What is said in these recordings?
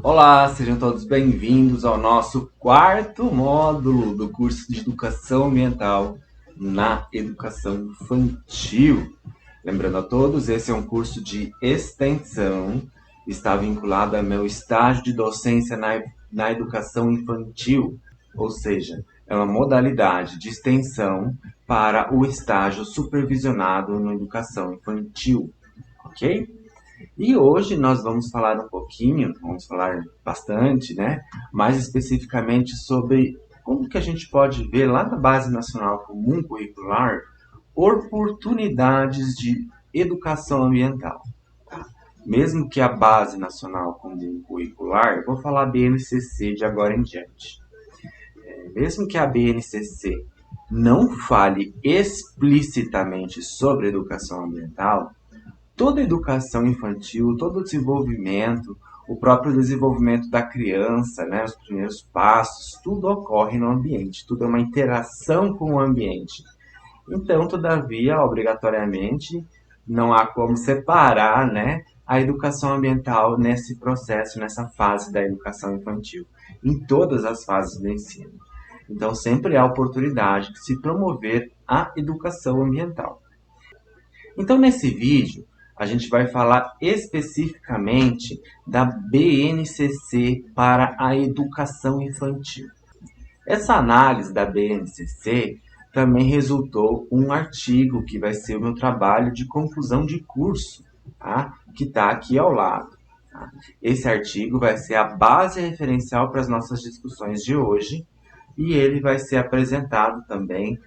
Olá, sejam todos bem-vindos ao nosso quarto módulo do curso de Educação Ambiental na Educação Infantil. Lembrando a todos, esse é um curso de extensão, está vinculado ao meu estágio de docência na Educação Infantil, ou seja, é uma modalidade de extensão para o estágio supervisionado na Educação Infantil, ok? E hoje nós vamos falar um pouquinho, vamos falar bastante, né? Mais especificamente sobre como que a gente pode ver lá na Base Nacional Comum Curricular oportunidades de educação ambiental. Tá? Mesmo que a Base Nacional Comum Curricular, eu vou falar BNCC de agora em diante. Mesmo que a BNCC não fale explicitamente sobre educação ambiental, toda educação infantil, todo o desenvolvimento, o próprio desenvolvimento da criança, né, os primeiros passos, tudo ocorre no ambiente, tudo é uma interação com o ambiente. Então, todavia, obrigatoriamente, não há como separar, né, a educação ambiental nesse processo, nessa fase da educação infantil, em todas as fases do ensino. Então, sempre há oportunidade de se promover a educação ambiental. Então, nesse vídeo, a gente vai falar especificamente da BNCC para a educação infantil. Essa análise da BNCC também resultou um artigo que vai ser o meu trabalho de conclusão de curso, tá? Que está aqui ao lado. Tá? Esse artigo vai ser a base referencial para as nossas discussões de hoje e ele vai ser apresentado também,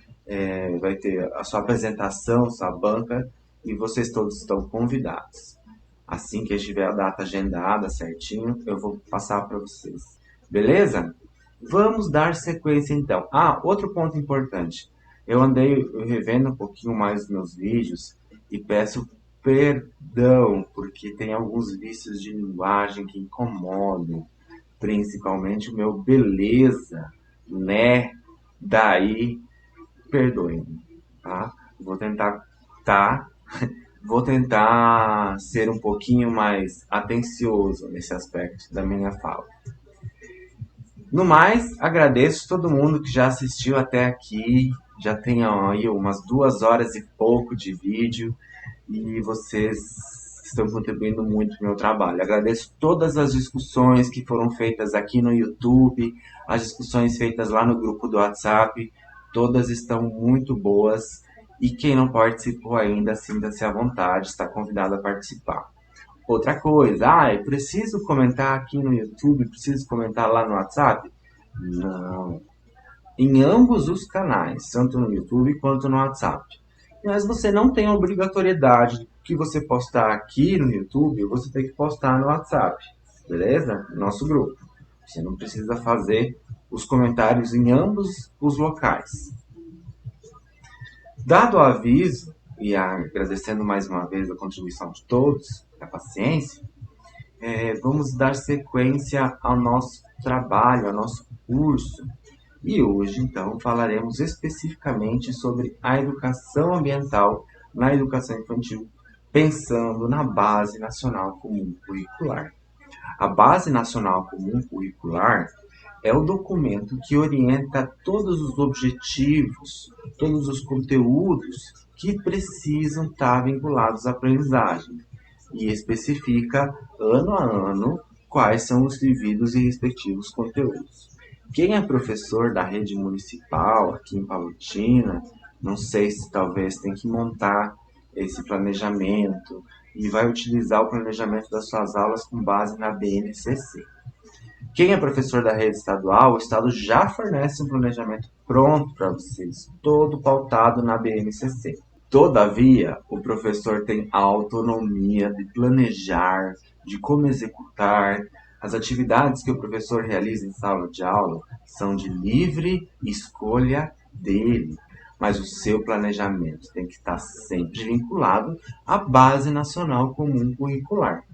vai ter a sua apresentação, sua banca, e vocês todos estão convidados. Assim que eu tiver a data agendada certinho, eu vou passar para vocês. Beleza? Vamos dar sequência então. Outro ponto importante. Eu andei revendo um pouquinho mais os meus vídeos e peço perdão, porque tem alguns vícios de linguagem que incomodam, principalmente o meu beleza, né? Daí, perdoem-me, tá? Vou tentar, tá? Vou tentar ser um pouquinho mais atencioso nesse aspecto da minha fala. No mais, agradeço todo mundo que já assistiu até aqui. Já tem aí umas 2 horas e pouco de vídeo e vocês estão contribuindo muito no meu trabalho. Agradeço todas as discussões que foram feitas aqui no YouTube, as discussões feitas lá no grupo do WhatsApp. Todas estão muito boas. E quem não participou ainda, sinta-se à vontade, está convidado a participar. Outra coisa, eu preciso comentar aqui no YouTube, preciso comentar lá no WhatsApp? Não. Em ambos os canais, tanto no YouTube quanto no WhatsApp. Mas você não tem a obrigatoriedade que você postar aqui no YouTube, você tem que postar no WhatsApp, beleza? Nosso grupo. Você não precisa fazer os comentários em ambos os locais. Dado o aviso, e agradecendo mais uma vez a contribuição de todos, a paciência, vamos dar sequência ao nosso trabalho, ao nosso curso. E hoje, então, falaremos especificamente sobre a educação ambiental na educação infantil, pensando na Base Nacional Comum Curricular. A Base Nacional Comum Curricular é o documento que orienta todos os objetivos, todos os conteúdos que precisam estar vinculados à aprendizagem e especifica ano a ano quais são os devidos e respectivos conteúdos. Quem é professor da rede municipal aqui em Palotina, não sei se talvez tem que montar esse planejamento e vai utilizar o planejamento das suas aulas com base na BNCC. Quem é professor da rede estadual, o Estado já fornece um planejamento pronto para vocês, todo pautado na BNCC. Todavia, o professor tem a autonomia de planejar, de como executar. As atividades que o professor realiza em sala de aula são de livre escolha dele, mas o seu planejamento tem que estar sempre vinculado à Base Nacional Comum Curricular.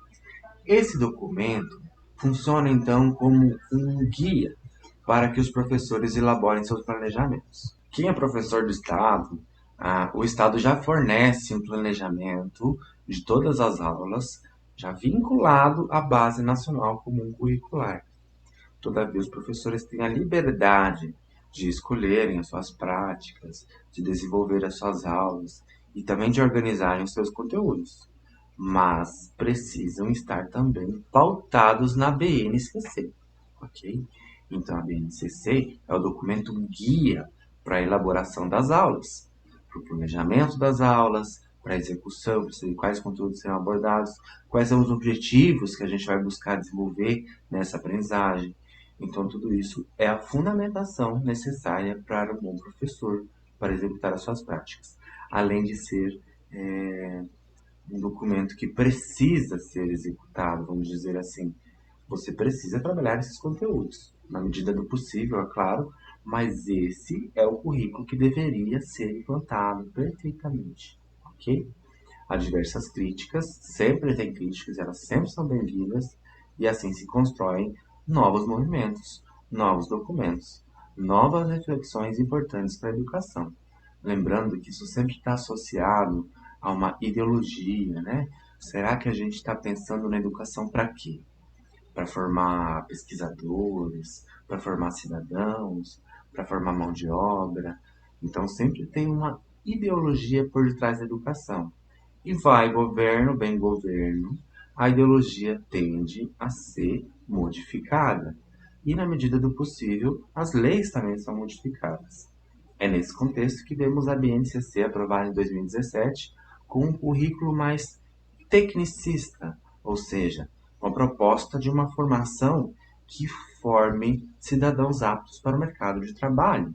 Esse documento funciona então como um guia para que os professores elaborem seus planejamentos. Quem é professor do Estado, o Estado já fornece um planejamento de todas as aulas já vinculado à Base Nacional Comum Curricular. Todavia, os professores têm a liberdade de escolherem as suas práticas, de desenvolver as suas aulas e também de organizarem os seus conteúdos, mas precisam estar também pautados na BNCC, ok? Então, a BNCC é o documento guia para a elaboração das aulas, para o planejamento das aulas, para a execução, para saber quais conteúdos serão abordados, quais são os objetivos que a gente vai buscar desenvolver nessa aprendizagem. Então, tudo isso é a fundamentação necessária para um bom professor, para executar as suas práticas, além de ser um documento que precisa ser executado, vamos dizer assim. Você precisa trabalhar esses conteúdos, na medida do possível, é claro, mas esse é o currículo que deveria ser implantado perfeitamente, ok? Há diversas críticas, sempre tem críticas, elas sempre são bem-vindas, e assim se constroem novos movimentos, novos documentos, novas reflexões importantes para a educação. Lembrando que isso sempre está associado a uma ideologia, né? Será que a gente está pensando na educação para quê? Para formar pesquisadores, para formar cidadãos, para formar mão de obra. Então sempre tem uma ideologia por detrás da educação. E vai governo, bem governo, a ideologia tende a ser modificada. E, na medida do possível, as leis também são modificadas. É nesse contexto que vemos a BNCC aprovada em 2017 com um currículo mais tecnicista, ou seja, uma proposta de uma formação que forme cidadãos aptos para o mercado de trabalho,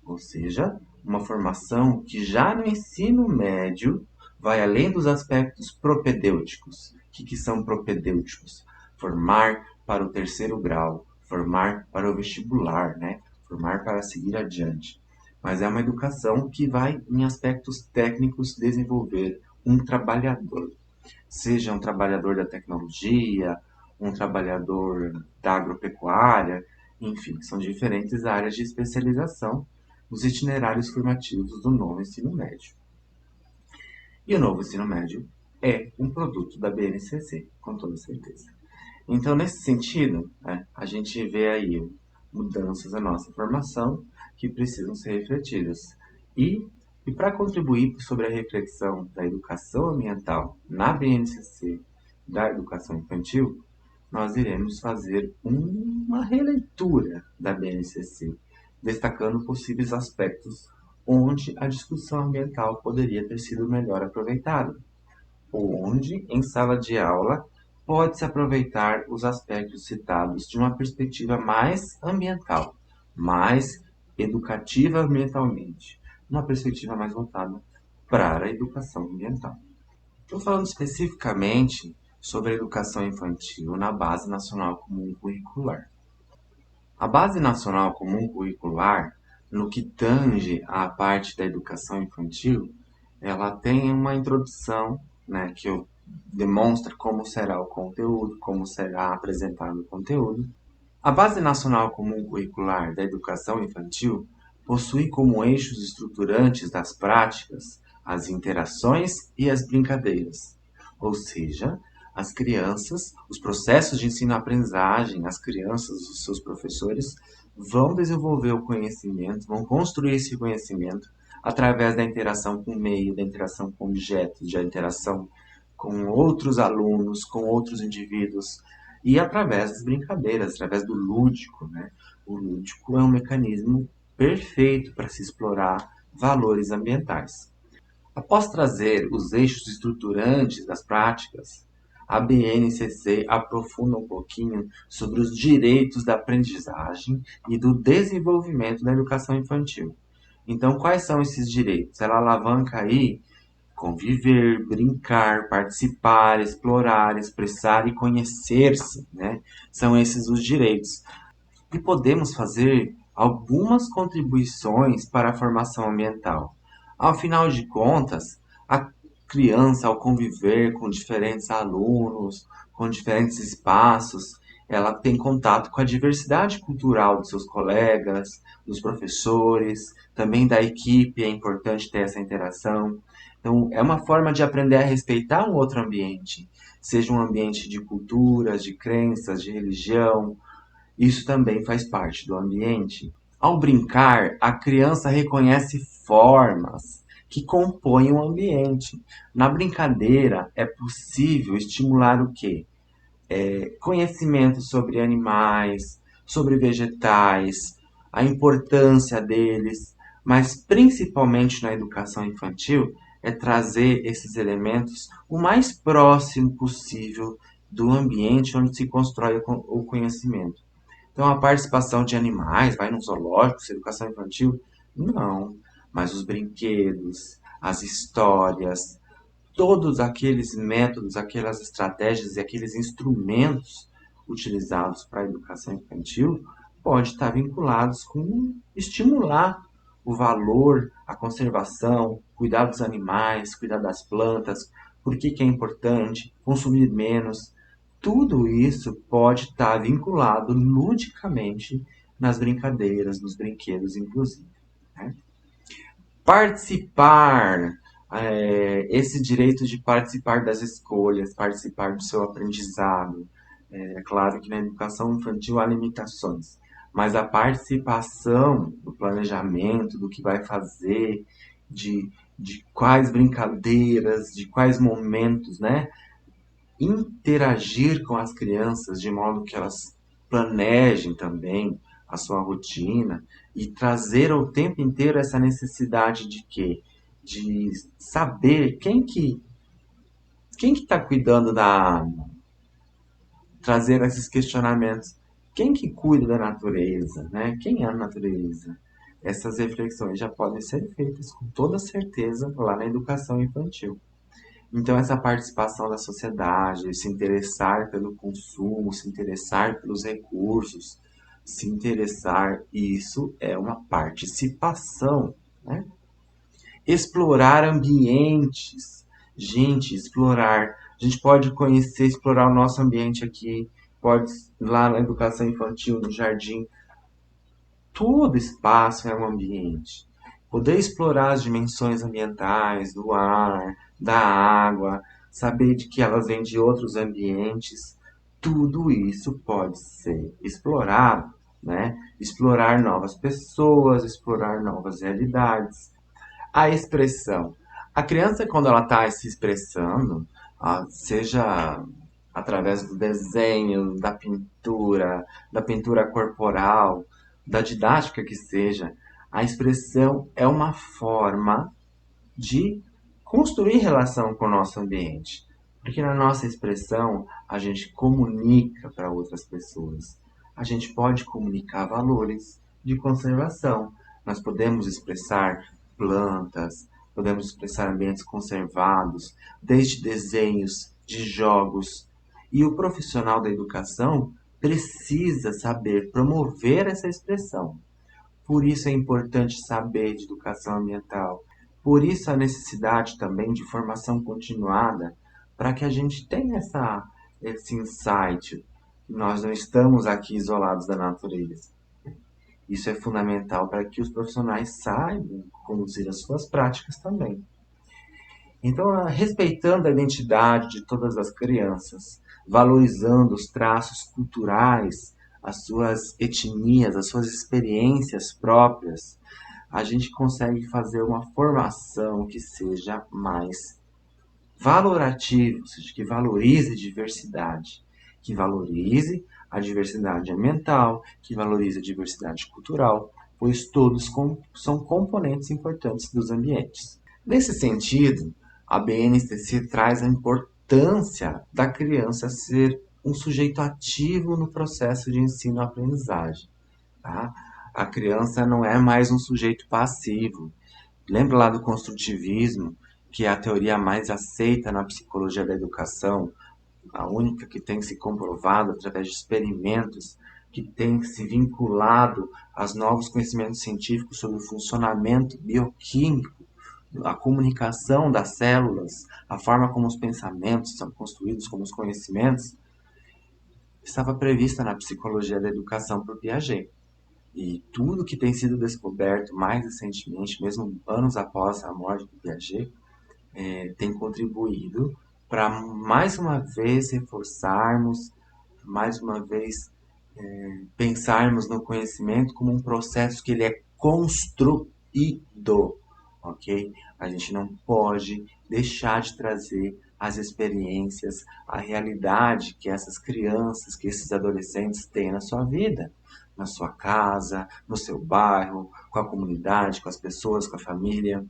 ou seja, uma formação que já no ensino médio vai além dos aspectos propedêuticos. O que são propedêuticos? Formar para o terceiro grau, formar para o vestibular, né? Formar para seguir adiante. Mas é uma educação que vai, em aspectos técnicos, desenvolver um trabalhador. Seja um trabalhador da tecnologia, um trabalhador da agropecuária, enfim, são diferentes áreas de especialização nos itinerários formativos do novo ensino médio. E o novo ensino médio é um produto da BNCC, com toda certeza. Então, nesse sentido, a gente vê aí mudanças na nossa formação que precisam ser refletidas. E para contribuir sobre a reflexão da educação ambiental na BNCC, da educação infantil, nós iremos fazer uma releitura da BNCC, destacando possíveis aspectos onde a discussão ambiental poderia ter sido melhor aproveitada, ou onde, em sala de aula, pode-se aproveitar os aspectos citados de uma perspectiva mais ambiental, mais educativa ambientalmente, uma perspectiva mais voltada para a educação ambiental. Estou falando especificamente sobre a educação infantil na Base Nacional Comum Curricular. A Base Nacional Comum Curricular, no que tange à parte da educação infantil, ela tem uma introdução, né, que demonstra como será o conteúdo, como será apresentado o conteúdo. A Base Nacional Comum Curricular da Educação Infantil possui como eixos estruturantes das práticas as interações e as brincadeiras, ou seja, as crianças, os processos de ensino-aprendizagem, as crianças, os seus professores, vão desenvolver o conhecimento, vão construir esse conhecimento através da interação com o meio, da interação com objetos, da interação com outros alunos, com outros indivíduos, e através das brincadeiras, através do lúdico, né? O lúdico é um mecanismo perfeito para se explorar valores ambientais. Após trazer os eixos estruturantes das práticas, a BNCC aprofunda um pouquinho sobre os direitos da aprendizagem e do desenvolvimento da educação infantil. Então, quais são esses direitos? Ela alavanca aí conviver, brincar, participar, explorar, expressar e conhecer-se, né? São esses os direitos. E podemos fazer algumas contribuições para a formação ambiental. Ao final de contas, a criança, ao conviver com diferentes alunos, com diferentes espaços, ela tem contato com a diversidade cultural dos seus colegas, dos professores, também da equipe, é importante ter essa interação. Então, é uma forma de aprender a respeitar um outro ambiente, seja um ambiente de culturas, de crenças, de religião. Isso também faz parte do ambiente. Ao brincar, a criança reconhece formas que compõem o ambiente. Na brincadeira, é possível estimular o quê? Conhecimento sobre animais, sobre vegetais, a importância deles, mas principalmente na educação infantil, é trazer esses elementos o mais próximo possível do ambiente onde se constrói o conhecimento. Então, a participação de animais, vai no zoológico, educação infantil? Não. Mas os brinquedos, as histórias, todos aqueles métodos, aquelas estratégias e aqueles instrumentos utilizados para a educação infantil pode estar vinculados com estimular o valor, a conservação, cuidar dos animais, cuidar das plantas, por que é importante, consumir menos. Tudo isso pode estar vinculado ludicamente nas brincadeiras, nos brinquedos, inclusive. Né? Participar, esse direito de participar das escolhas, participar do seu aprendizado. É claro que na educação infantil há limitações, mas a participação do planejamento, do que vai fazer, de quais brincadeiras, de quais momentos, né? Interagir com as crianças de modo que elas planejem também a sua rotina e trazer o tempo inteiro essa necessidade de quê? De saber quem que está cuidando da água, trazer esses questionamentos. Quem que cuida da natureza, né? Quem é a natureza? Essas reflexões já podem ser feitas com toda certeza lá na educação infantil. Então, essa participação da sociedade, se interessar pelo consumo, se interessar pelos recursos, se interessar, isso é uma participação, né? Explorar ambientes. Gente, explorar. A gente pode conhecer, explorar o nosso ambiente aqui, pode lá na educação infantil, no jardim. Todo espaço é um ambiente. Poder explorar as dimensões ambientais, do ar, da água, saber de que elas vêm de outros ambientes, tudo isso pode ser explorado, né? Explorar novas pessoas, explorar novas realidades. A expressão. A criança, quando ela está se expressando, seja através do desenho, da pintura corporal, da didática que seja, a expressão é uma forma de construir relação com o nosso ambiente. Porque na nossa expressão, a gente comunica para outras pessoas. A gente pode comunicar valores de conservação. Nós podemos expressar plantas, podemos expressar ambientes conservados, desde desenhos, de jogos. E o profissional da educação precisa saber promover essa expressão. Por isso é importante saber de educação ambiental. Por isso a necessidade também de formação continuada, para que a gente tenha esse insight. Nós não estamos aqui isolados da natureza. Isso é fundamental para que os profissionais saibam conduzir as suas práticas também. Então, respeitando a identidade de todas as crianças, valorizando os traços culturais, as suas etnias, as suas experiências próprias, a gente consegue fazer uma formação que seja mais valorativa, ou seja, que valorize a diversidade, que valorize a diversidade ambiental, que valorize a diversidade cultural, pois todos são componentes importantes dos ambientes. Nesse sentido, a BNCC traz a importância da criança ser um sujeito ativo no processo de ensino-aprendizagem. Tá? A criança não é mais um sujeito passivo. Lembra lá do construtivismo, que é a teoria mais aceita na psicologia da educação, a única que tem se comprovado através de experimentos, que tem se vinculado aos novos conhecimentos científicos sobre o funcionamento bioquímico, a comunicação das células, a forma como os pensamentos são construídos, como os conhecimentos, estava prevista na psicologia da educação por Piaget. E tudo que tem sido descoberto mais recentemente, mesmo anos após a morte de Piaget, tem contribuído para mais uma vez reforçarmos, mais uma vez pensarmos no conhecimento como um processo que ele é construído, ok? A gente não pode deixar de trazer as experiências, a realidade que essas crianças, que esses adolescentes têm na sua vida, na sua casa, no seu bairro, com a comunidade, com as pessoas, com a família.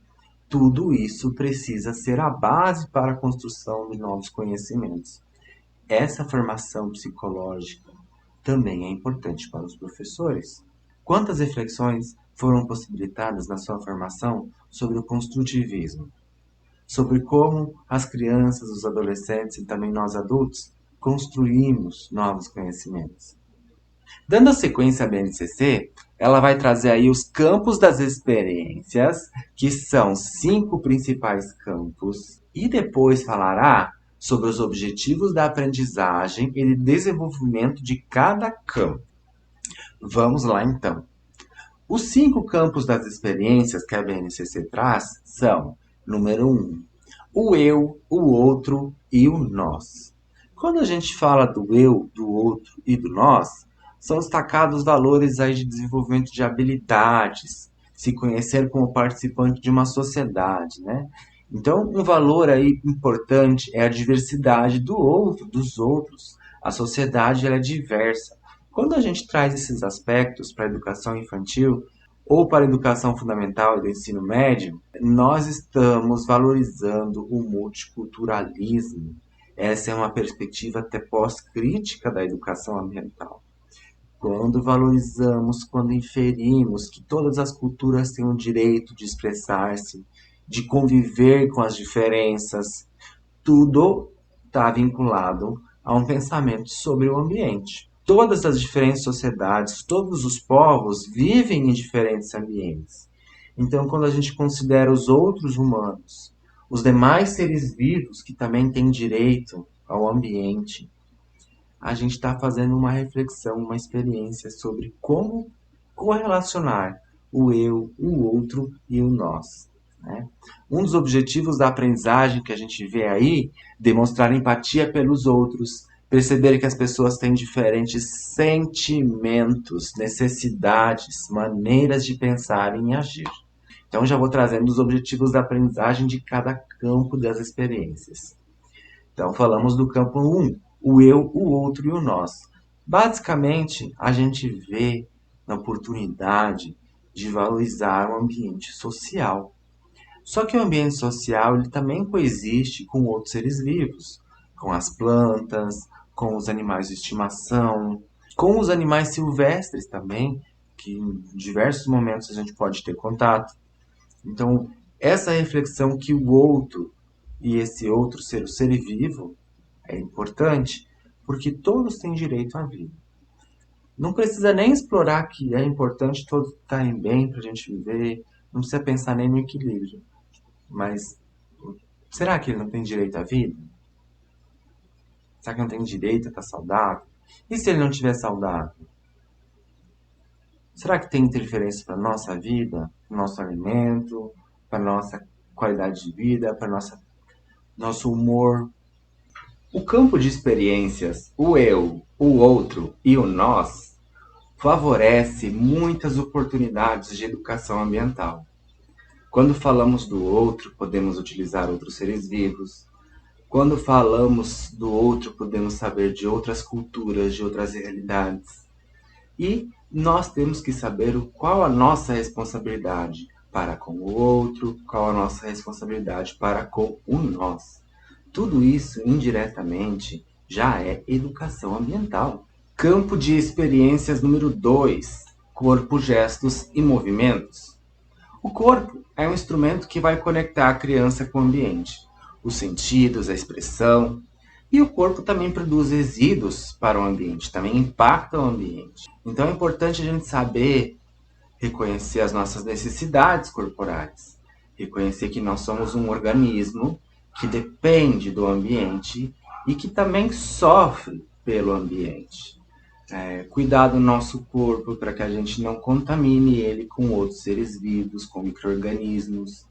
Tudo isso precisa ser a base para a construção de novos conhecimentos. Essa formação psicológica também é importante para os professores. Quantas reflexões foram possibilitadas na sua formação sobre o construtivismo? Sobre como as crianças, os adolescentes e também nós adultos construímos novos conhecimentos. Dando a sequência à BNCC, ela vai trazer aí os campos das experiências, que são 5 principais campos, e depois falará sobre os objetivos da aprendizagem e de desenvolvimento de cada campo. Vamos lá então. Os 5 campos das experiências que a BNCC traz são: número 1, o eu, o outro e o nós. Quando a gente fala do eu, do outro e do nós, são destacados valores aí de desenvolvimento de habilidades, se conhecer como participante de uma sociedade, né? Então, um valor aí importante é a diversidade do outro, dos outros. A sociedade ela é diversa. Quando a gente traz esses aspectos para a educação infantil ou para a educação fundamental e do ensino médio, nós estamos valorizando o multiculturalismo. Essa é uma perspectiva até pós-crítica da educação ambiental. Quando valorizamos, quando inferimos que todas as culturas têm o direito de expressar-se, de conviver com as diferenças, tudo está vinculado a um pensamento sobre o ambiente. Todas as diferentes sociedades, todos os povos vivem em diferentes ambientes. Então, quando a gente considera os outros humanos, os demais seres vivos que também têm direito ao ambiente, a gente está fazendo uma reflexão, uma experiência sobre como correlacionar o eu, o outro e o nós. Né? Um dos objetivos da aprendizagem que a gente vê aí, demonstrar empatia pelos outros, perceber que as pessoas têm diferentes sentimentos, necessidades, maneiras de pensar e agir. Então já vou trazendo os objetivos da aprendizagem de cada campo das experiências. Então falamos do campo 1, o eu, o outro e o nós. Basicamente, a gente vê na oportunidade de valorizar o ambiente social. Só que o ambiente social ele também coexiste com outros seres vivos, com as plantas, com os animais de estimação, com os animais silvestres também, que em diversos momentos a gente pode ter contato. Então, essa reflexão que o outro e esse outro ser, o ser vivo, é importante, porque todos têm direito à vida. Não precisa nem explorar que é importante todos estarem bem para a gente viver, não precisa pensar nem no equilíbrio. Mas será que ele não tem direito à vida? Será que não tem direito a estar saudável? E se ele não estiver saudável? Será que tem interferência para a nossa vida, para o nosso alimento, para a nossa qualidade de vida, para nosso humor? O campo de experiências, o eu, o outro e o nós, favorece muitas oportunidades de educação ambiental. Quando falamos do outro, podemos utilizar outros seres vivos. Quando falamos do outro, podemos saber de outras culturas, de outras realidades. E nós temos que saber qual a nossa responsabilidade para com o outro, qual a nossa responsabilidade para com o nós. Tudo isso, indiretamente, já é educação ambiental. Campo de experiências número 2, corpo, gestos e movimentos. O corpo é um instrumento que vai conectar a criança com o ambiente, os sentidos, a expressão. E o corpo também produz resíduos para o ambiente, também impacta o ambiente. Então é importante a gente saber reconhecer as nossas necessidades corporais, reconhecer que nós somos um organismo que depende do ambiente e que também sofre pelo ambiente. Cuidar do nosso corpo para que a gente não contamine ele com outros seres vivos, com micro-organismos.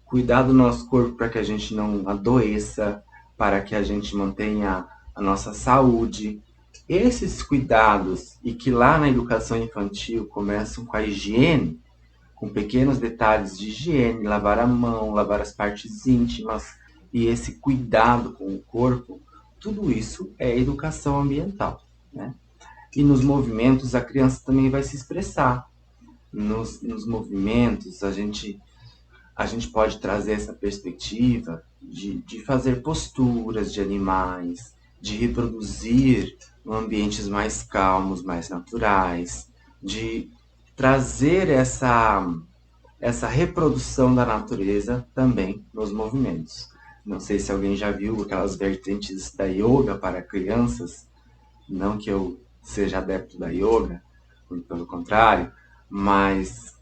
Cuidar do nosso corpo para que a gente não adoeça, para que a gente mantenha a nossa saúde. Esses cuidados, e que lá na educação infantil começam com a higiene, com pequenos detalhes de higiene, lavar a mão, lavar as partes íntimas, e esse cuidado com o corpo, tudo isso é educação ambiental, né? E nos movimentos a criança também vai se expressar. Nos movimentos a gente pode trazer essa perspectiva de fazer posturas de animais, de reproduzir ambientes mais calmos, mais naturais, de trazer essa reprodução da natureza também nos movimentos. Não sei se alguém já viu aquelas vertentes da yoga para crianças, não que eu seja adepto da yoga, muito pelo contrário, mas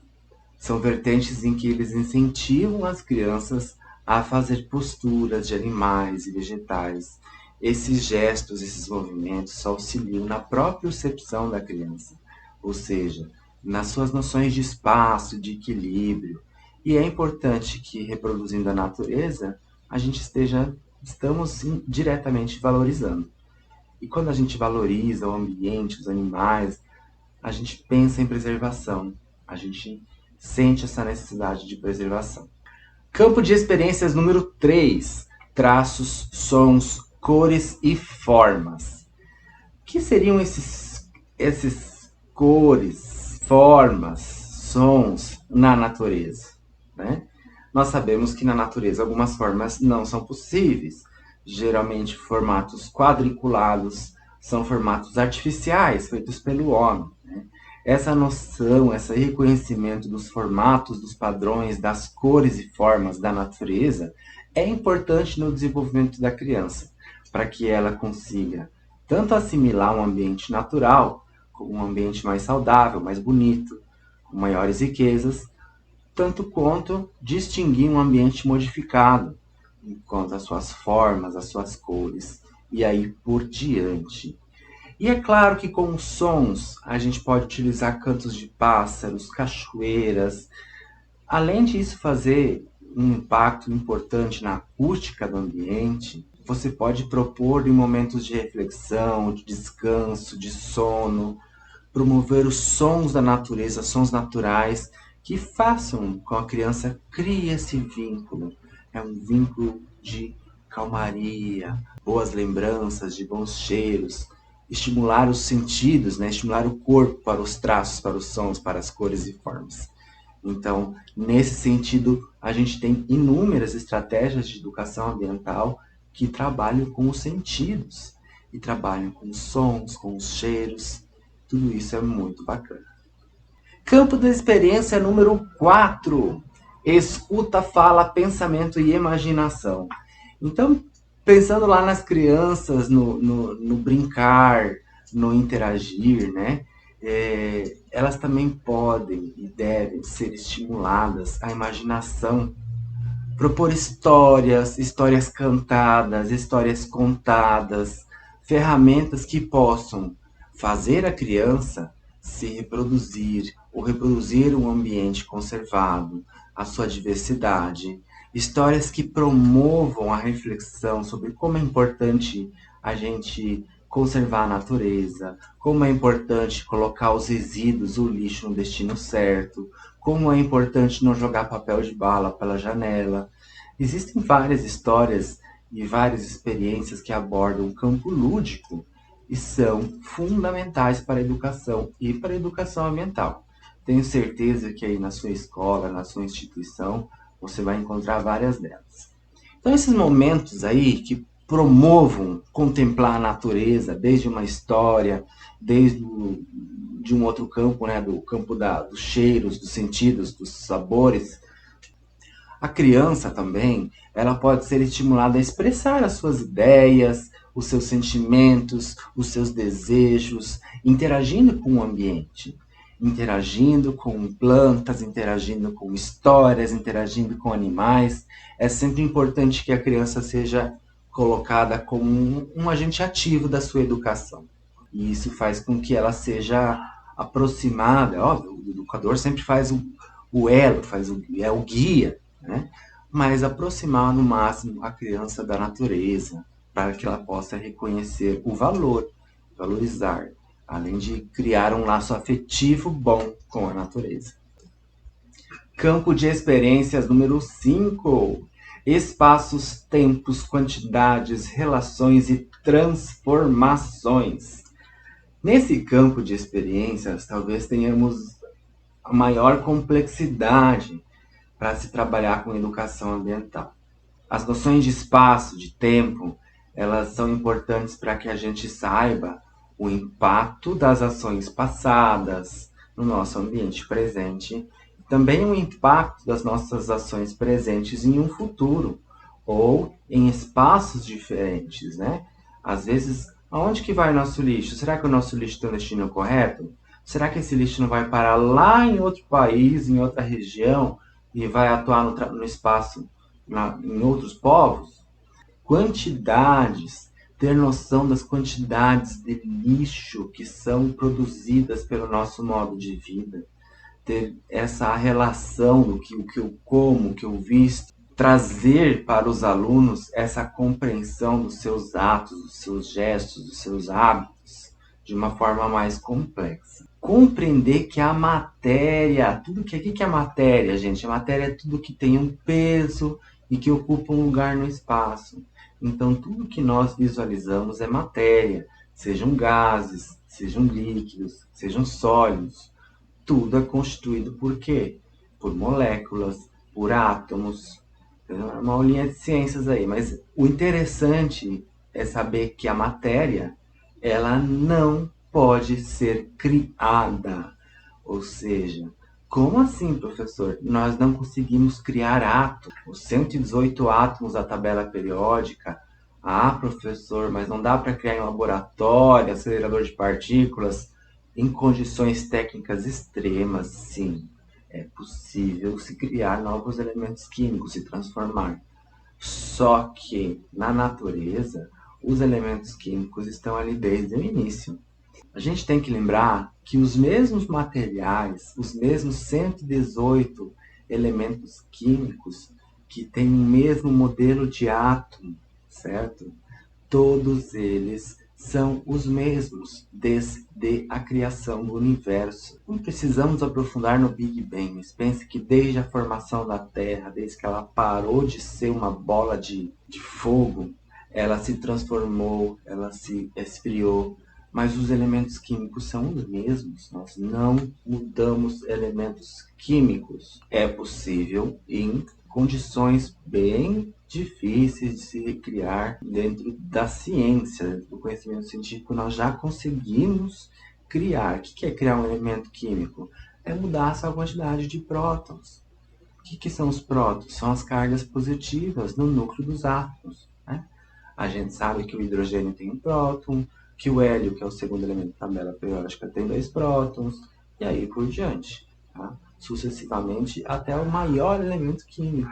são vertentes em que eles incentivam as crianças a fazer posturas de animais e vegetais. Esses gestos, esses movimentos auxiliam na própria percepção da criança, ou seja, nas suas noções de espaço, de equilíbrio. E é importante que, reproduzindo a natureza, a gente estamos diretamente valorizando. E quando a gente valoriza o ambiente, os animais, a gente pensa em preservação, a gente sente essa necessidade de preservação. Campo de experiências número 3, traços, sons, cores e formas. O que seriam esses cores, formas, sons na natureza, né? Nós sabemos que na natureza algumas formas não são possíveis. Geralmente formatos quadriculados são formatos artificiais feitos pelo homem, né? Essa noção, esse reconhecimento dos formatos, dos padrões, das cores e formas da natureza é importante no desenvolvimento da criança, para que ela consiga tanto assimilar um ambiente natural, como um ambiente mais saudável, mais bonito, com maiores riquezas, tanto quanto distinguir um ambiente modificado, quanto às suas formas, às suas cores, e aí por diante. E é claro que com os sons a gente pode utilizar cantos de pássaros, cachoeiras, além disso fazer um impacto importante na acústica do ambiente. Você pode propor em momentos de reflexão, de descanso, de sono, promover os sons da natureza, sons naturais, que façam com a criança crie esse vínculo. É um vínculo de calmaria, boas lembranças, de bons cheiros, estimular os sentidos, né? Estimular o corpo para os traços, para os sons, para as cores e formas. Então, nesse sentido, a gente tem inúmeras estratégias de educação ambiental que trabalham com os sentidos e trabalham com os sons, com os cheiros. Tudo isso é muito bacana. Campo da experiência número 4. Escuta, fala, pensamento e imaginação. Então, pensando lá nas crianças, no brincar, no interagir, né? Elas também podem e devem ser estimuladas à imaginação, propor histórias, histórias cantadas, histórias contadas, ferramentas que possam fazer a criança se reproduzir ou reproduzir um ambiente conservado, a sua diversidade, histórias que promovam a reflexão sobre como é importante a gente conservar a natureza, como é importante colocar os resíduos, o lixo no destino certo, como é importante não jogar papel de bala pela janela. Existem várias histórias e várias experiências que abordam o campo lúdico e são fundamentais para a educação e para a educação ambiental. Tenho certeza que aí na sua escola, na sua instituição, você vai encontrar várias delas. Então, esses momentos aí que promovam contemplar a natureza, desde uma história, de um outro campo, né, do campo dos cheiros, dos sentidos, dos sabores. A criança também, ela pode ser estimulada a expressar as suas ideias, os seus sentimentos, os seus desejos, interagindo com o ambiente, interagindo com plantas, interagindo com histórias, interagindo com animais. É sempre importante que a criança seja colocada como um agente ativo da sua educação. E isso faz com que ela seja aproximada. Óbvio, o educador sempre faz o elo, é o guia, né? mas aproximar no máximo a criança da natureza, para que ela possa reconhecer o valor, valorizar, além de criar um laço afetivo bom com a natureza. Campo de experiências número 5. Espaços, tempos, quantidades, relações e transformações. Nesse campo de experiências, talvez tenhamos a maior complexidade para se trabalhar com educação ambiental. As noções de espaço, de tempo, elas são importantes para que a gente saiba o impacto das ações passadas no nosso ambiente presente, também o impacto das nossas ações presentes em um futuro ou em espaços diferentes, né? Às vezes, aonde que vai o nosso lixo? Será que o nosso lixo tem o destino correto? Será que esse lixo não vai parar lá em outro país, em outra região, e vai atuar no espaço em outros povos? Quantidades, ter noção das quantidades de lixo que são produzidas pelo nosso modo de vida, ter essa relação do que o que eu como, o que eu visto, trazer para os alunos essa compreensão dos seus atos, dos seus gestos, dos seus hábitos, de uma forma mais complexa. Compreender que a matéria, tudo que é matéria, gente? A matéria é tudo que tem um peso e que ocupa um lugar no espaço. Então, tudo que nós visualizamos é matéria, sejam gases, sejam líquidos, sejam sólidos. Tudo é constituído por quê? Por moléculas, por átomos. É uma aulinha de ciências aí, mas o interessante é saber que a matéria, ela não pode ser criada. Ou seja, como assim, professor? Nós não conseguimos criar átomos. Os 118 átomos da tabela periódica. Ah, professor, mas não dá para criar em laboratório, acelerador de partículas, em condições técnicas extremas, sim. É possível se criar novos elementos químicos, se transformar. Só que, na natureza, os elementos químicos estão ali desde o início. A gente tem que lembrar que os mesmos materiais, os mesmos 118 elementos químicos que têm o mesmo modelo de átomo, certo? Todos eles são os mesmos desde a criação do universo. Não precisamos aprofundar no Big Bang, mas pense que desde a formação da Terra, desde que ela parou de ser uma bola de fogo, ela se transformou, ela se esfriou, mas os elementos químicos são os mesmos. Nós não mudamos elementos químicos. É possível em condições bem difíceis de se criar dentro da ciência, do conhecimento científico. Nós já conseguimos criar. O que é criar um elemento químico? É mudar a sua quantidade de prótons. O que são os prótons? São as cargas positivas no núcleo dos átomos, né? A gente sabe que o hidrogênio tem um próton, que o hélio, que é o segundo elemento da tabela periódica, tem 2 prótons, e aí por diante, tá? Sucessivamente até o maior elemento químico,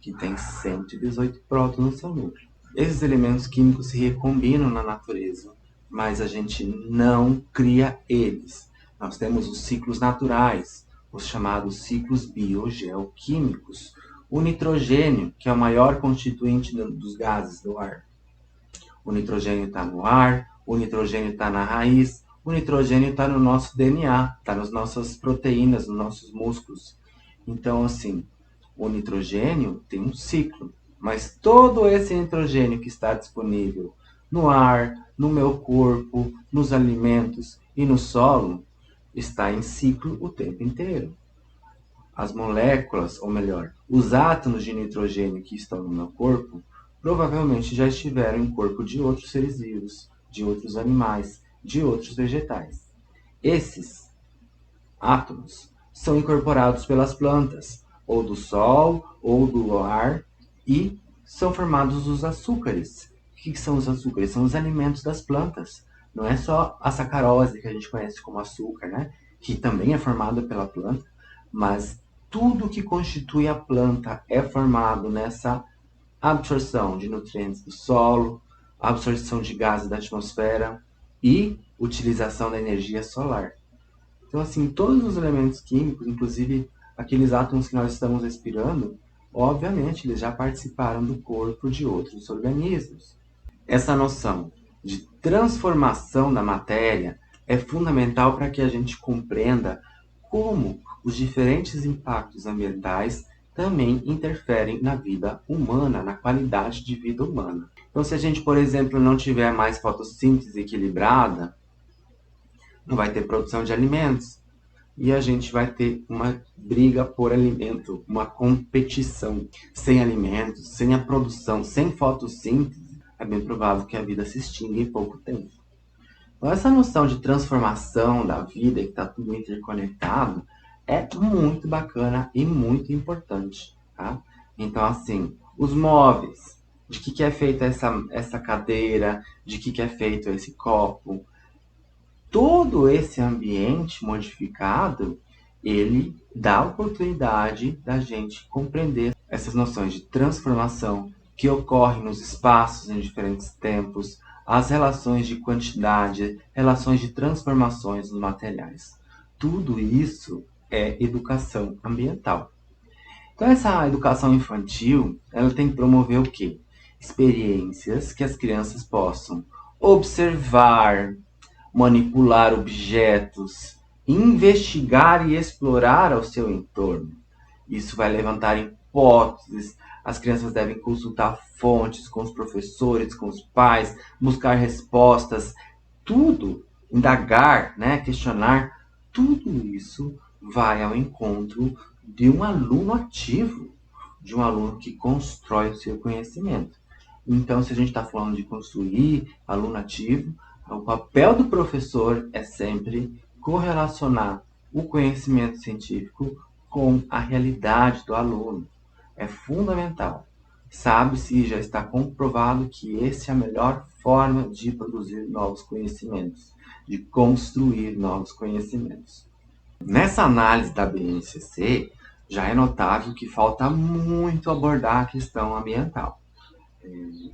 que tem 118 prótons no seu núcleo. Esses elementos químicos se recombinam na natureza, mas a gente não cria eles. Nós temos os ciclos naturais, os chamados ciclos biogeoquímicos. O nitrogênio, que é o maior constituinte dos gases do ar. O nitrogênio está no ar, o nitrogênio está na raiz, o nitrogênio está no nosso DNA, está nas nossas proteínas, nos nossos músculos. Então, assim, o nitrogênio tem um ciclo, mas todo esse nitrogênio que está disponível no ar, no meu corpo, nos alimentos e no solo, está em ciclo o tempo inteiro. As moléculas, ou melhor, os átomos de nitrogênio que estão no meu corpo, provavelmente já estiveram em corpo de outros seres vivos, de outros animais, de outros vegetais. Esses átomos são incorporados pelas plantas, ou do sol, ou do ar, e são formados os açúcares. O que são os açúcares? São os alimentos das plantas. Não é só a sacarose que a gente conhece como açúcar, né? Que também é formada pela planta, mas tudo que constitui a planta é formado nessa absorção de nutrientes do solo, absorção de gases da atmosfera e utilização da energia solar. Então, assim, todos os elementos químicos, inclusive aqueles átomos que nós estamos respirando, obviamente eles já participaram do corpo de outros organismos. Essa noção de transformação da matéria é fundamental para que a gente compreenda como os diferentes impactos ambientais também interferem na vida humana, na qualidade de vida humana. Então, se a gente, por exemplo, não tiver mais fotossíntese equilibrada, não vai ter produção de alimentos. E a gente vai ter uma briga por alimento, uma competição. Sem alimentos, sem a produção, sem fotossíntese, é bem provável que a vida se extinga em pouco tempo. Então, essa noção de transformação da vida, que está tudo interconectado, é muito bacana e muito importante. Tá? Então, assim, os móveis, de que é feita essa cadeira, de que é feito esse copo, todo esse ambiente modificado, ele dá a oportunidade da gente compreender essas noções de transformação que ocorrem nos espaços em diferentes tempos, as relações de quantidade, relações de transformações nos materiais. Tudo isso é educação ambiental. Então, essa educação infantil, ela tem que promover o quê? Experiências que as crianças possam observar, manipular objetos, investigar e explorar ao seu entorno. Isso vai levantar hipóteses. As crianças devem consultar fontes com os professores, com os pais, buscar respostas, tudo, indagar, né, questionar, tudo isso vai ao encontro de um aluno ativo, de um aluno que constrói o seu conhecimento. Então, se a gente está falando de construir aluno ativo, o papel do professor é sempre correlacionar o conhecimento científico com a realidade do aluno. É fundamental. Sabe-se e já está comprovado que essa é a melhor forma de produzir novos conhecimentos, de construir novos conhecimentos. Nessa análise da BNCC, já é notável que falta muito abordar a questão ambiental.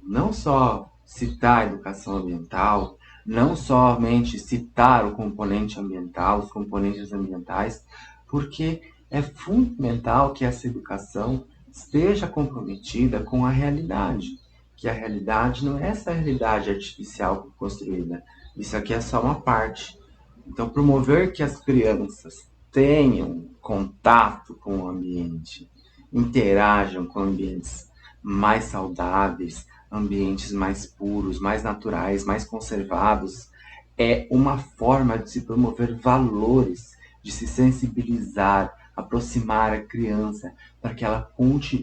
Não só citar a educação ambiental, não somente citar o componente ambiental, os componentes ambientais, porque é fundamental que essa educação esteja comprometida com a realidade, que a realidade não é essa realidade artificial construída, isso aqui é só uma parte. Então, promover que as crianças tenham contato com o ambiente, interajam com ambientes mais saudáveis, ambientes mais puros, mais naturais, mais conservados, é uma forma de se promover valores, de se sensibilizar, aproximar a criança, para que ela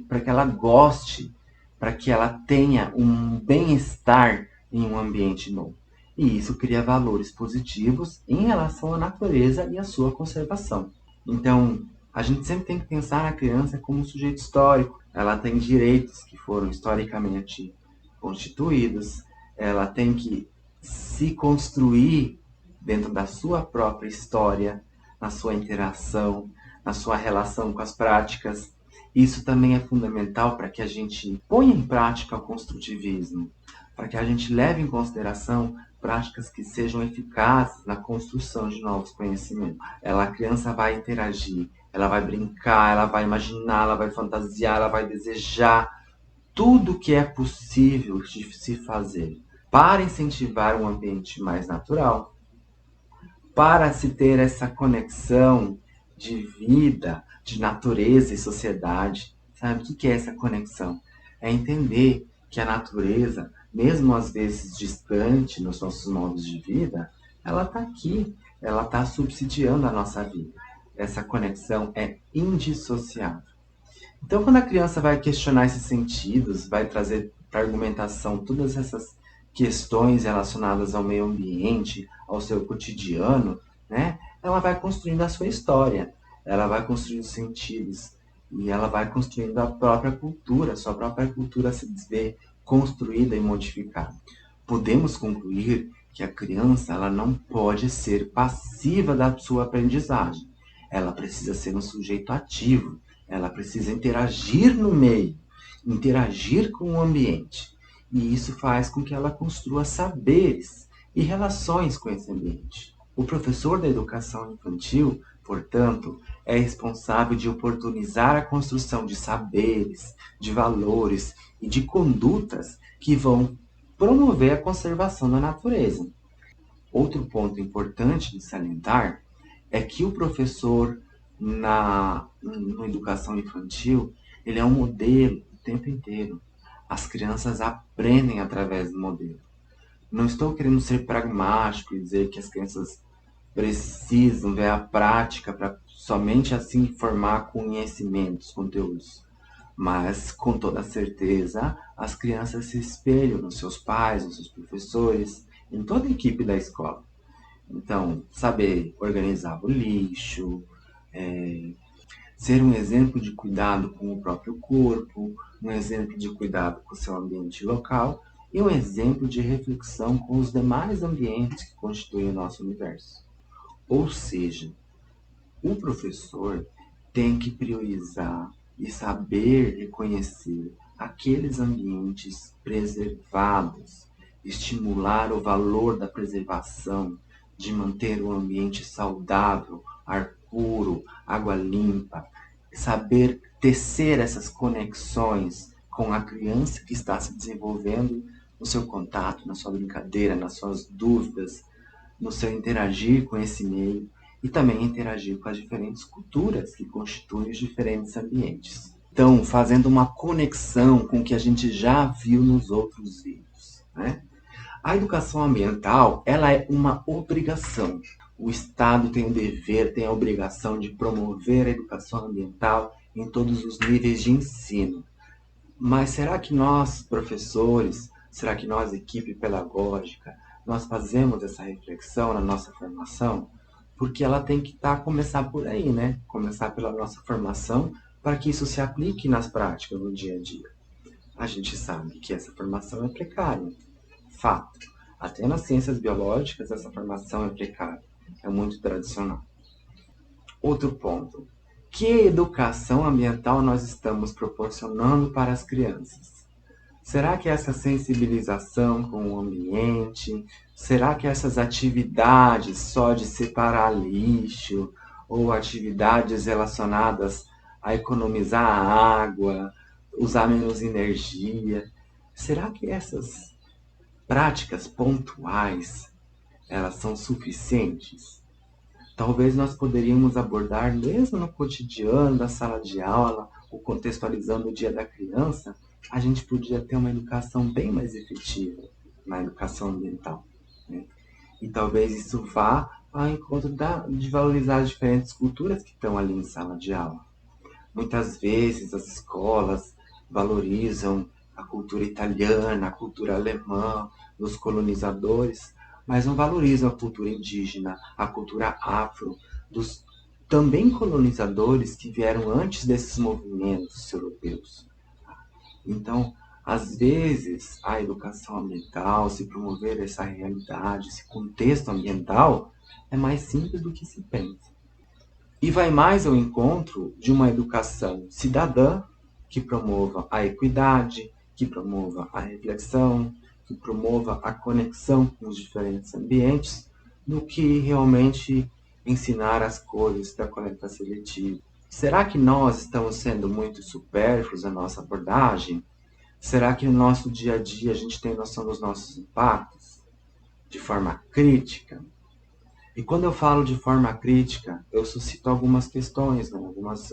para que ela goste, para que ela tenha um bem-estar em um ambiente novo. E isso cria valores positivos em relação à natureza e à sua conservação. Então, a gente sempre tem que pensar na criança como um sujeito histórico. Ela tem direitos que foram historicamente constituídos, ela tem que se construir dentro da sua própria história, na sua interação, na sua relação com as práticas. Isso também é fundamental para que a gente ponha em prática o construtivismo, para que a gente leve em consideração práticas que sejam eficazes na construção de novos conhecimentos. A criança vai interagir, ela vai brincar, ela vai imaginar, ela vai fantasiar, ela vai desejar tudo que é possível de se fazer para incentivar um ambiente mais natural, para se ter essa conexão de vida, de natureza e sociedade. Sabe o que é essa conexão? É entender que a natureza, mesmo às vezes distante nos nossos modos de vida, ela está aqui, ela está subsidiando a nossa vida. Essa conexão é indissociável. Então, quando a criança vai questionar esses sentidos, vai trazer para argumentação todas essas questões relacionadas ao meio ambiente, ao seu cotidiano, né? Ela vai construindo a sua história, ela vai construindo sentidos e ela vai construindo a própria cultura, a sua própria cultura se vê construída e modificada. Podemos concluir que a criança ela não pode ser passiva da sua aprendizagem. Ela precisa ser um sujeito ativo, ela precisa interagir no meio, interagir com o ambiente. E isso faz com que ela construa saberes e relações com esse ambiente. O professor da educação infantil, portanto, é responsável de oportunizar a construção de saberes, de valores e de condutas que vão promover a conservação da natureza. Outro ponto importante de salientar é que o professor na educação infantil, ele é um modelo o tempo inteiro. As crianças aprendem através do modelo. Não estou querendo ser pragmático e dizer que as crianças precisam ver a prática para somente assim formar conhecimentos, conteúdos. Mas, com toda certeza, as crianças se espelham nos seus pais, nos seus professores, em toda a equipe da escola. Então, saber organizar o lixo, ser um exemplo de cuidado com o próprio corpo, um exemplo de cuidado com o seu ambiente local e um exemplo de reflexão com os demais ambientes que constituem o nosso universo. Ou seja, o professor tem que priorizar e saber reconhecer aqueles ambientes preservados, estimular o valor da preservação, de manter o ambiente saudável, ar puro, água limpa, saber tecer essas conexões com a criança que está se desenvolvendo no seu contato, na sua brincadeira, nas suas dúvidas, no seu interagir com esse meio e também interagir com as diferentes culturas que constituem os diferentes ambientes. Então, fazendo uma conexão com o que a gente já viu nos outros vídeos, né? A educação ambiental, ela é uma obrigação. O Estado tem o dever, tem a obrigação de promover a educação ambiental em todos os níveis de ensino. Mas será que nós, professores, será que nós, equipe pedagógica, nós fazemos essa reflexão na nossa formação? Porque ela tem que começar por aí, né? Começar pela nossa formação para que isso se aplique nas práticas, no dia a dia. A gente sabe que essa formação é precária. Fato. Até nas ciências biológicas essa formação é precária. É muito tradicional. Outro ponto. Que educação ambiental nós estamos proporcionando para as crianças? Será que essa sensibilização com o ambiente, será que essas atividades só de separar lixo ou atividades relacionadas a economizar a água, usar menos energia, será que essas práticas pontuais elas são suficientes? Talvez nós poderíamos abordar, mesmo no cotidiano da sala de aula, ou contextualizando o dia da criança, a gente podia ter uma educação bem mais efetiva na educação ambiental, né? E talvez isso vá ao encontro de valorizar as diferentes culturas que estão ali em sala de aula. Muitas vezes as escolas valorizam a cultura italiana, a cultura alemã, dos colonizadores, mas não valorizam a cultura indígena, a cultura afro, dos também colonizadores que vieram antes desses movimentos europeus. Então, às vezes, a educação ambiental, se promover essa realidade, esse contexto ambiental, é mais simples do que se pensa. E vai mais ao encontro de uma educação cidadã que promova a equidade, que promova a reflexão, que promova a conexão com os diferentes ambientes, do que realmente ensinar as cores da coleta seletiva. Será que nós estamos sendo muito supérfluos na nossa abordagem? Será que no nosso dia a dia a gente tem noção dos nossos impactos? De forma crítica? E quando eu falo de forma crítica, eu suscito algumas questões, né?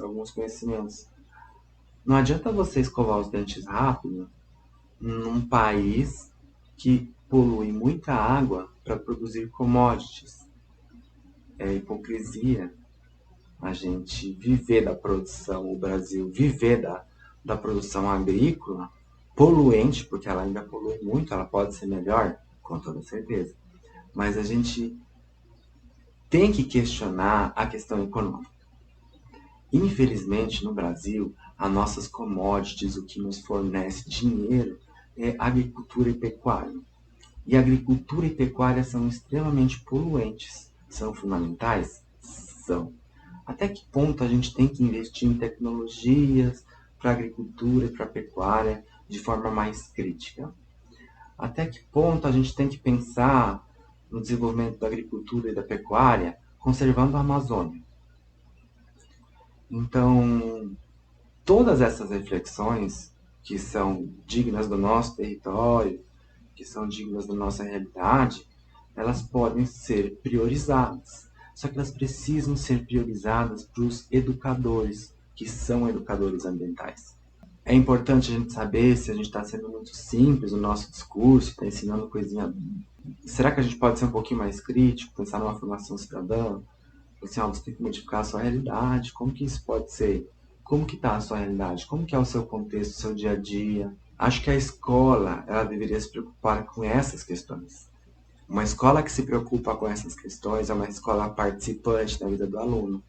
Alguns conhecimentos. Não adianta você escovar os dentes rápido num país que polui muita água para produzir commodities. É hipocrisia a gente viver da produção, o Brasil viver da produção agrícola poluente, porque ela ainda polui muito, ela pode ser melhor, com toda certeza. Mas a gente tem que questionar a questão econômica. Infelizmente, no Brasil, as nossas commodities, o que nos fornece dinheiro, é agricultura e pecuária. E agricultura e pecuária são extremamente poluentes. São fundamentais? São. Até que ponto a gente tem que investir em tecnologias para a agricultura e para a pecuária de forma mais crítica? Até que ponto a gente tem que pensar no desenvolvimento da agricultura e da pecuária conservando a Amazônia? Então, todas essas reflexões que são dignas do nosso território, que são dignas da nossa realidade, elas podem ser priorizadas. Só que elas precisam ser priorizadas para os educadores, que são educadores ambientais. É importante a gente saber se a gente está sendo muito simples no nosso discurso, está ensinando coisinha. Será que a gente pode ser um pouquinho mais crítico, pensar numa formação cidadã? Assim, ó, você tem que modificar a sua realidade. Como que isso pode ser? Como que está a sua realidade? Como que é o seu contexto, o seu dia a dia? Acho que a escola, ela deveria se preocupar com essas questões. Uma escola que se preocupa com essas questões é uma escola participante da vida do aluno.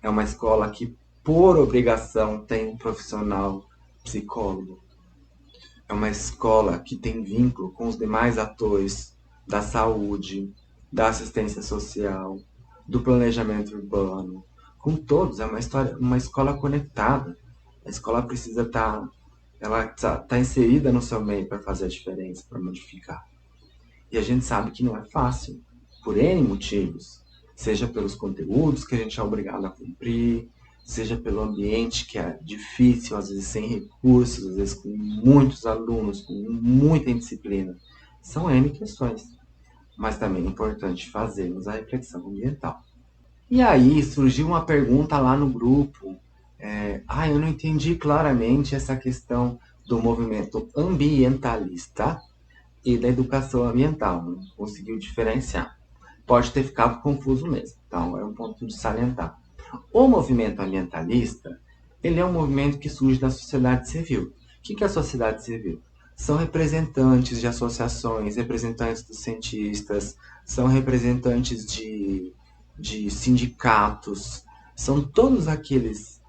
É uma escola que, por obrigação, tem um profissional psicólogo. É uma escola que tem vínculo com os demais atores da saúde, da assistência social, do planejamento urbano, com todos. É uma escola conectada. A escola precisa estar, ela tá inserida no seu meio para fazer a diferença, para modificar. E a gente sabe que não é fácil, por N motivos. Seja pelos conteúdos que a gente é obrigado a cumprir, seja pelo ambiente que é difícil, às vezes sem recursos, às vezes com muitos alunos, com muita indisciplina. São N questões. Mas também é importante fazermos a reflexão ambiental. E aí surgiu uma pergunta lá no grupo. Eu não entendi claramente essa questão do movimento ambientalista e da educação ambiental. Não conseguiu diferenciar. Pode ter ficado confuso mesmo. Então, é um ponto de salientar. O movimento ambientalista, ele é um movimento que surge da sociedade civil. O que é a sociedade civil? São representantes de associações, representantes dos cientistas, são representantes de sindicatos, são todas aquelas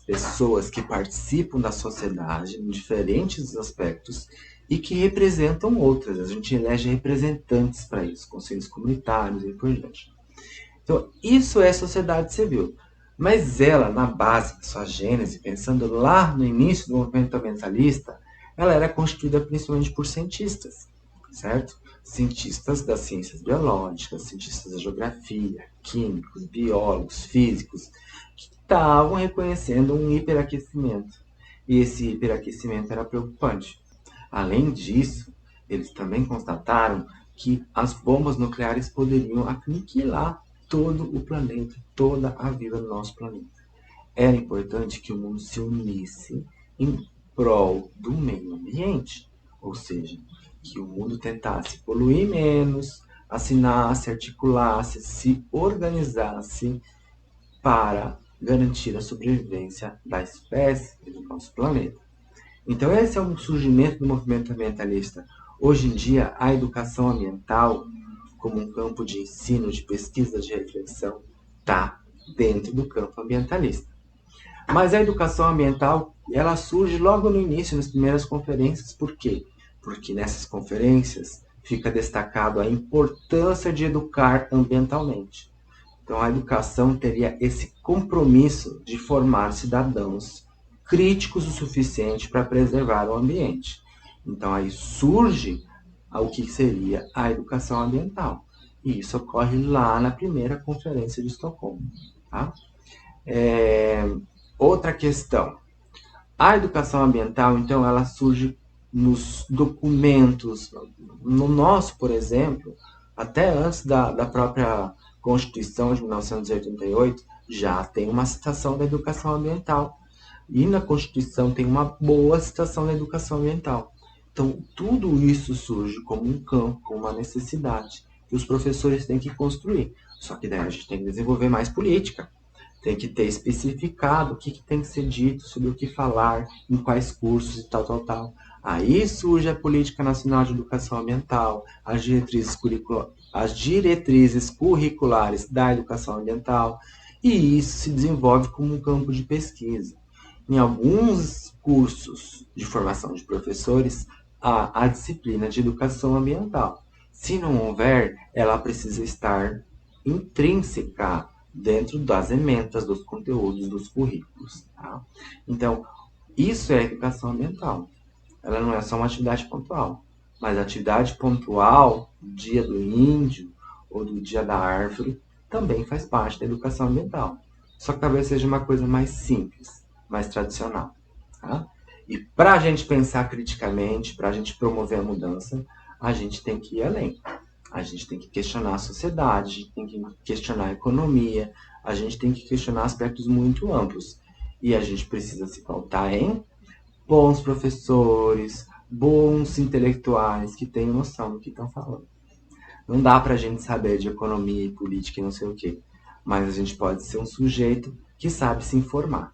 pessoas que participam da sociedade em diferentes aspectos e que representam outras. A gente elege representantes para isso, conselhos comunitários e por diante. Então, isso é sociedade civil. Mas ela, na base da sua gênese, pensando lá no início do movimento ambientalista, ela era constituída principalmente por cientistas, certo? Cientistas das ciências biológicas, cientistas da geografia, químicos, biólogos, físicos, que estavam reconhecendo um hiperaquecimento. E esse hiperaquecimento era preocupante. Além disso, eles também constataram que as bombas nucleares poderiam aniquilar todo o planeta, toda a vida do nosso planeta. Era importante que o mundo se unisse em prol do meio ambiente, ou seja, que o mundo tentasse poluir menos, assinasse, articulasse, se organizasse para garantir a sobrevivência da espécie e do nosso planeta. Então, esse é o surgimento do movimento ambientalista. Hoje em dia, a educação ambiental, como um campo de ensino, de pesquisa, de reflexão, está dentro do campo ambientalista. Mas a educação ambiental, ela surge logo no início, nas primeiras conferências. Por quê? Porque nessas conferências fica destacado a importância de educar ambientalmente. Então, a educação teria esse compromisso de formar cidadãos críticos o suficiente para preservar o ambiente. Então, aí surge o que seria a educação ambiental. E isso ocorre lá na primeira conferência de Estocolmo. Tá? Outra questão. A educação ambiental, então, ela surge nos documentos. No nosso, por exemplo, até antes da própria Constituição de 1988, já tem uma citação da educação ambiental. E na Constituição tem uma boa citação da educação ambiental. Então, tudo isso surge como um campo, como uma necessidade que os professores têm que construir. Só que daí a gente tem que desenvolver mais política. Tem que ter especificado o que tem que ser dito, sobre o que falar, em quais cursos e tal, tal, tal. Aí surge a Política Nacional de Educação Ambiental, as diretrizes curriculares da educação ambiental, e isso se desenvolve como um campo de pesquisa. Em alguns cursos de formação de professores, há a disciplina de educação ambiental. Se não houver, ela precisa estar intrínseca dentro das ementas, dos conteúdos, dos currículos. Tá? Então, isso é educação ambiental. Ela não é só uma atividade pontual, mas a atividade pontual, dia do índio ou do dia da árvore, também faz parte da educação ambiental. Só que talvez seja uma coisa mais simples, mais tradicional. Tá? E para a gente pensar criticamente, para a gente promover a mudança, a gente tem que ir além. A gente tem que questionar a sociedade, a gente tem que questionar a economia, a gente tem que questionar aspectos muito amplos. E a gente precisa se pautar em bons professores, bons intelectuais que tenham noção do que estão falando. Não dá para a gente saber de economia e política e não sei o quê, mas a gente pode ser um sujeito que sabe se informar.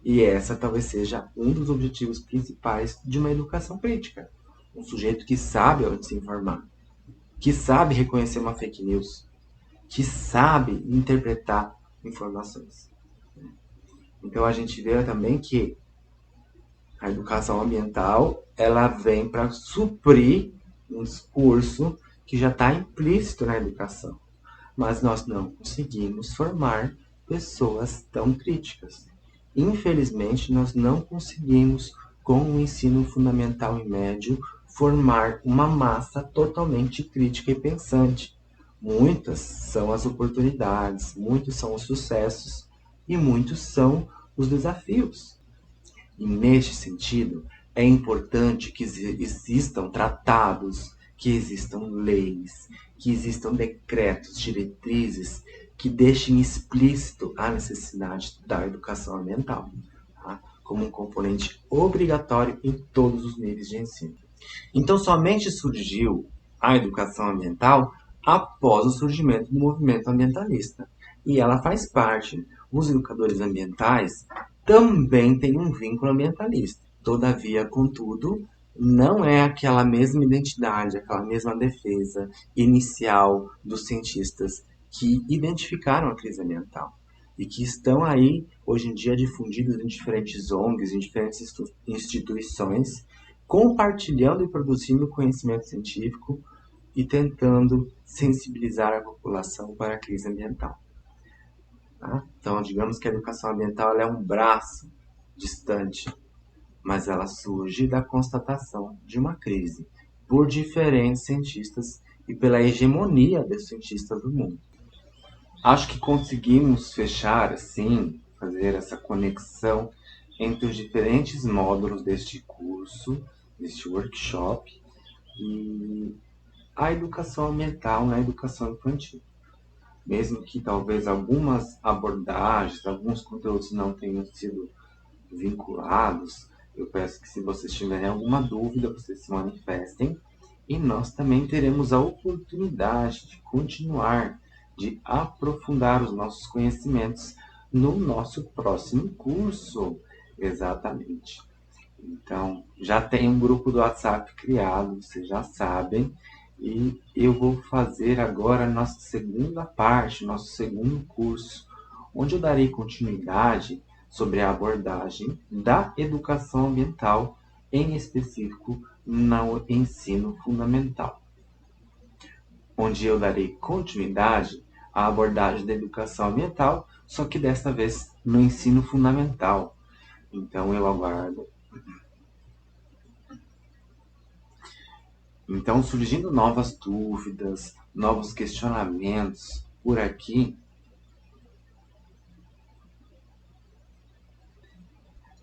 E essa talvez seja um dos objetivos principais de uma educação crítica. Um sujeito que sabe onde se informar, que sabe reconhecer uma fake news, que sabe interpretar informações. Então a gente vê também que a educação ambiental ela vem para suprir um discurso que já está implícito na educação. Mas nós não conseguimos formar pessoas tão críticas. Infelizmente, nós não conseguimos, com o ensino fundamental e médio, formar uma massa totalmente crítica e pensante. Muitas são as oportunidades, muitos são os sucessos e muitos são os desafios. E neste sentido, é importante que existam tratados, que existam leis, que existam decretos, diretrizes que deixem explícito a necessidade da educação ambiental, tá? Como um componente obrigatório em todos os níveis de ensino. Então, somente surgiu a educação ambiental após o surgimento do movimento ambientalista. E ela faz parte. Os educadores ambientais também têm um vínculo ambientalista. Todavia, contudo, não é aquela mesma identidade, aquela mesma defesa inicial dos cientistas que identificaram a crise ambiental e que estão aí, hoje em dia, difundidos em diferentes ONGs, em diferentes instituições, compartilhando e produzindo conhecimento científico e tentando sensibilizar a população para a crise ambiental. Tá? Então, digamos que a educação ambiental ela é um braço distante, mas ela surge da constatação de uma crise por diferentes cientistas e pela hegemonia dos cientistas do mundo. Acho que conseguimos fechar, assim, fazer essa conexão entre os diferentes módulos deste curso, deste workshop, e a educação ambiental na educação infantil. Mesmo que talvez algumas abordagens, alguns conteúdos não tenham sido vinculados, eu peço que se vocês tiverem alguma dúvida, vocês se manifestem. E nós também teremos a oportunidade de continuar, de aprofundar os nossos conhecimentos no nosso próximo curso. Exatamente. Então, já tem um grupo do WhatsApp criado, vocês já sabem. E eu vou fazer agora a nossa segunda parte, nosso segundo curso, onde eu darei continuidade sobre a abordagem da educação ambiental, em específico no ensino fundamental. Onde eu darei continuidade à abordagem da educação ambiental, só que desta vez no ensino fundamental. Então eu aguardo. Então, surgindo novas dúvidas, novos questionamentos por aqui,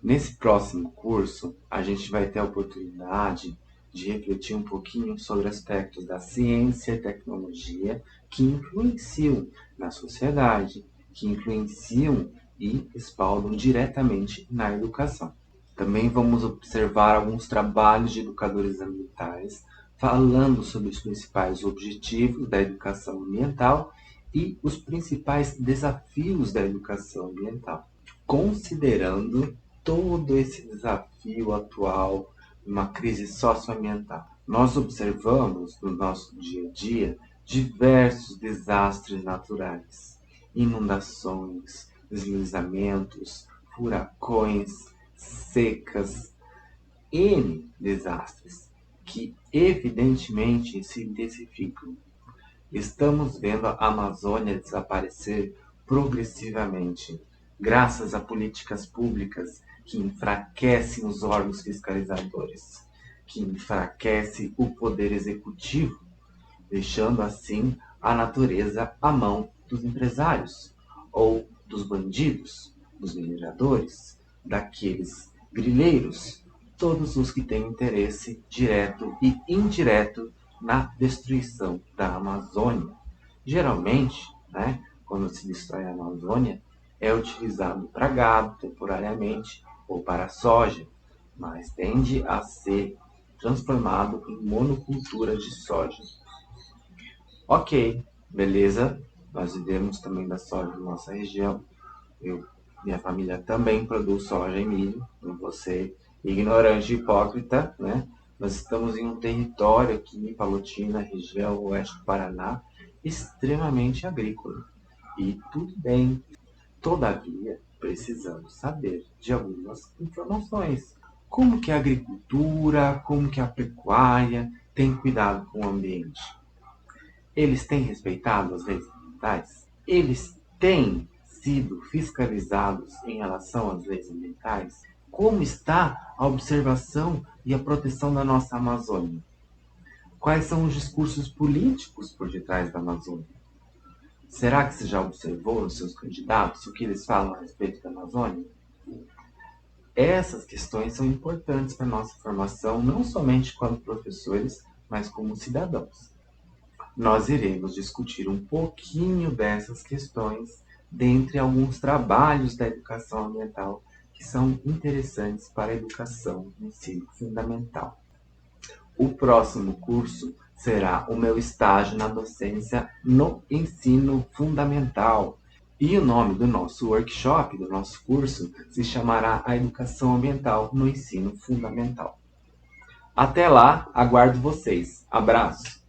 nesse próximo curso, a gente vai ter a oportunidade de refletir um pouquinho sobre aspectos da ciência e tecnologia que influenciam na sociedade, que influenciam e respaldam diretamente na educação. Também vamos observar alguns trabalhos de educadores ambientais falando sobre os principais objetivos da educação ambiental e os principais desafios da educação ambiental, considerando todo esse desafio atual, uma crise socioambiental. Nós observamos no nosso dia a dia diversos desastres naturais, inundações, deslizamentos, furacões, secas, N desastres que evidentemente se intensificam. Estamos vendo a Amazônia desaparecer progressivamente, graças a políticas públicas que enfraquecem os órgãos fiscalizadores, que enfraquecem o poder executivo, deixando assim a natureza à mão dos empresários, ou dos bandidos, dos mineradores, daqueles grileiros, todos os que têm interesse direto e indireto na destruição da Amazônia. Geralmente, né, quando se destrói a Amazônia, é utilizado para gado temporariamente ou para soja, mas tende a ser transformado em monocultura de soja. Ok, beleza, nós vivemos também da soja na nossa região. Minha família também produz soja e milho, não vou ser ignorante e hipócrita, né? Nós estamos em um território aqui em Palotina, região oeste do Paraná, extremamente agrícola. E tudo bem, todavia, precisamos saber de algumas informações. Como que a agricultura, como que a pecuária tem cuidado com o ambiente? Eles têm respeitado as leis ambientais? Eles têm sido fiscalizados em relação às leis ambientais? Como está a observação e a proteção da nossa Amazônia? Quais são os discursos políticos por detrás da Amazônia? Será que você já observou nos seus candidatos o que eles falam a respeito da Amazônia? Essas questões são importantes para a nossa formação, não somente como professores, mas como cidadãos. Nós iremos discutir um pouquinho dessas questões dentre alguns trabalhos da educação ambiental que são interessantes para a educação no ensino fundamental. O próximo curso será o meu estágio na docência no ensino fundamental. E o nome do nosso workshop, do nosso curso, se chamará A Educação Ambiental no Ensino Fundamental. Até lá, aguardo vocês. Abraço!